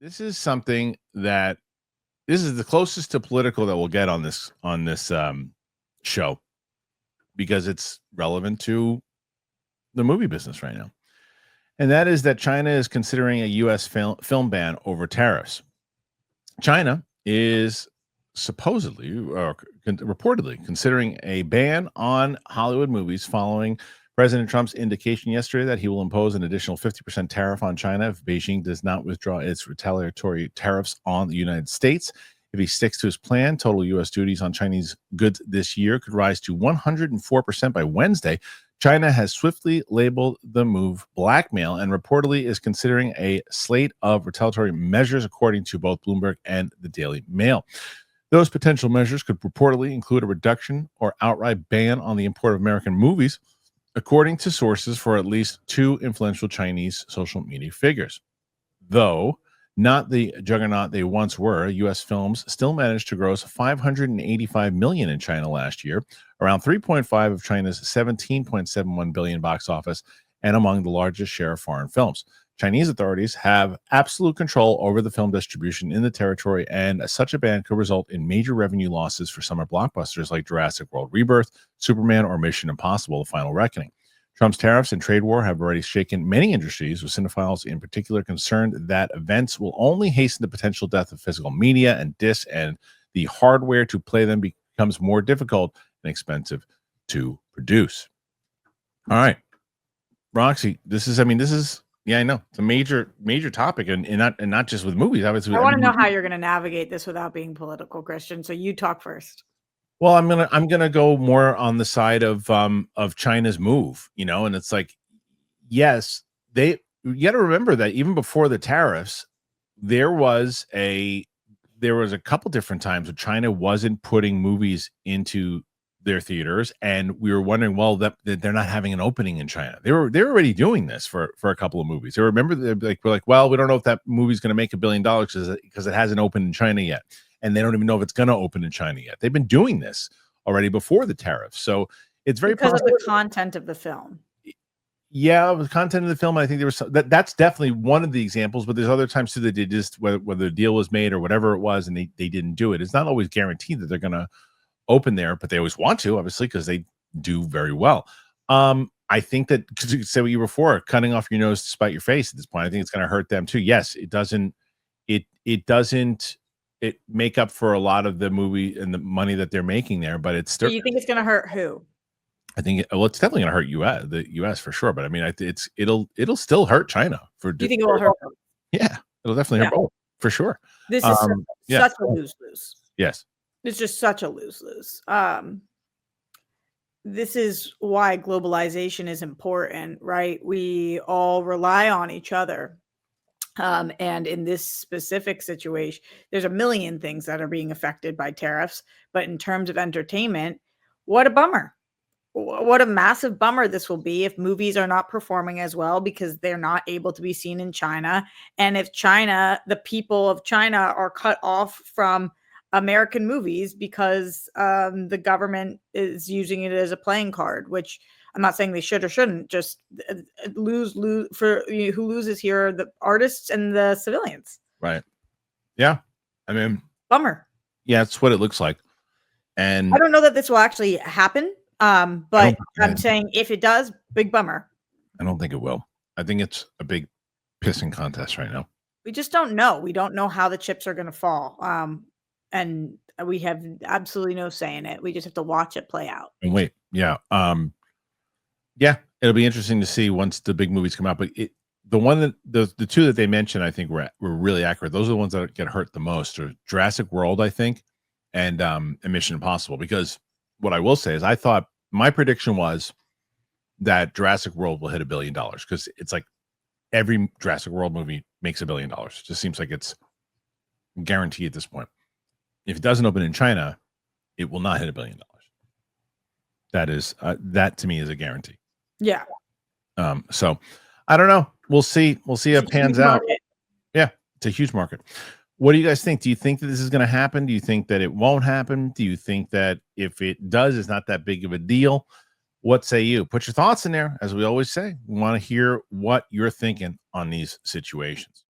This is something that this is the closest to political that we'll get on this show because it's relevant to the movie business right now. And that is that China is considering a U.S. film ban over tariffs. China is supposedly or reportedly considering a ban on Hollywood movies following President Trump's indication yesterday that he will impose an additional 50% tariff on China if Beijing does not withdraw its retaliatory tariffs on the United States. If he sticks to his plan, total U.S. duties on Chinese goods this year could rise to 104% by Wednesday. China has swiftly labeled the move blackmail and reportedly is considering a slate of retaliatory measures, according to both Bloomberg and the Daily Mail. Those potential measures could reportedly include a reduction or outright ban on the import of American movies, according to sources for at least two influential Chinese social media figures. Though not the juggernaut they once were, U.S. films still managed to gross $585 million in China last year, around 3.5 of China's $17.71 billion box office, and among the largest share of foreign films. Chinese authorities have absolute control over the film distribution in the territory, and such a ban could result in major revenue losses for summer blockbusters like Jurassic World Rebirth, Superman, or Mission Impossible: The Final Reckoning. Trump's tariffs and trade war have already shaken many industries, with cinephiles in particular concerned that events will only hasten the potential death of physical media and discs, and the hardware to play them becomes more difficult and expensive to produce. All right, Roxy, this is yeah, I know it's a major topic, and not just with movies. Obviously, I want to know how you're going to navigate this without being political, Kristian. So you talk first. Well, I'm gonna go more on the side of China's move, and it's like, yes, you got to remember that even before the tariffs, there was a couple different times where China wasn't putting movies into their theaters, and we were wondering, well, that they're not having an opening in China. They're already doing this for a couple of movies. I remember we're like, well, we don't know if that movie's going to make $1 billion because it hasn't opened in China yet. And they don't even know if it's going to open in China yet. They've been doing this already before the tariffs. So it's very because possible. Of the content of the film. Yeah, the content of the film. I think there was that's definitely one of the examples, but there's other times too that they just, whether the deal was made or whatever it was, and they didn't do it. It's not always guaranteed that they're going to open there, but they always want to, obviously, because they do very well. I think that, because you said what you were before, cutting off your nose to spite your face at this point, I think it's going to hurt them too. Yes, it doesn't make up for a lot of the movie and the money that they're making there, but it's still. So you think it's going to hurt who? I think it's definitely going to hurt the U.S. for sure, but I mean, it'll still hurt China. Do you think it will hurt both? Yeah, it'll definitely hurt both for sure. This is such a lose-lose. Yes, it's just such a lose-lose. This is why globalization is important, right? We all rely on each other. And in this specific situation, there's a million things that are being affected by tariffs. But in terms of entertainment, what a bummer. What a massive bummer this will be if movies are not performing as well because they're not able to be seen in China. And if the people of China are cut off from American movies because the government is using it as a playing card, which I'm not saying they should or shouldn't, just lose for who loses here are the artists and the civilians. Right. Yeah. I mean, bummer. Yeah, it's what it looks like. And I don't know that this will actually happen. But I'm saying if it does, big bummer. I don't think it will. I think it's a big pissing contest right now. We just don't know. We don't know how the chips are going to fall. And we have absolutely no say in it. We just have to watch it play out. And wait. Yeah. Yeah, it'll be interesting to see once the big movies come out. But the two that they mentioned, I think were really accurate. Those are the ones that get hurt the most. Or Jurassic World, I think, and Mission Impossible. Because what I will say is, I thought my prediction was that Jurassic World will hit $1 billion because it's like every Jurassic World movie makes $1 billion. It just seems like it's guaranteed at this point. If it doesn't open in China, it will not hit $1 billion. That to me is a guarantee. Yeah. So I don't know. We'll see. We'll see how it pans out. Yeah, it's a huge market. What do you guys think? Do you think that this is going to happen? Do you think that it won't happen? Do you think that if it does, it's not that big of a deal? What say you? Put your thoughts in there. As we always say, we want to hear what you're thinking on these situations.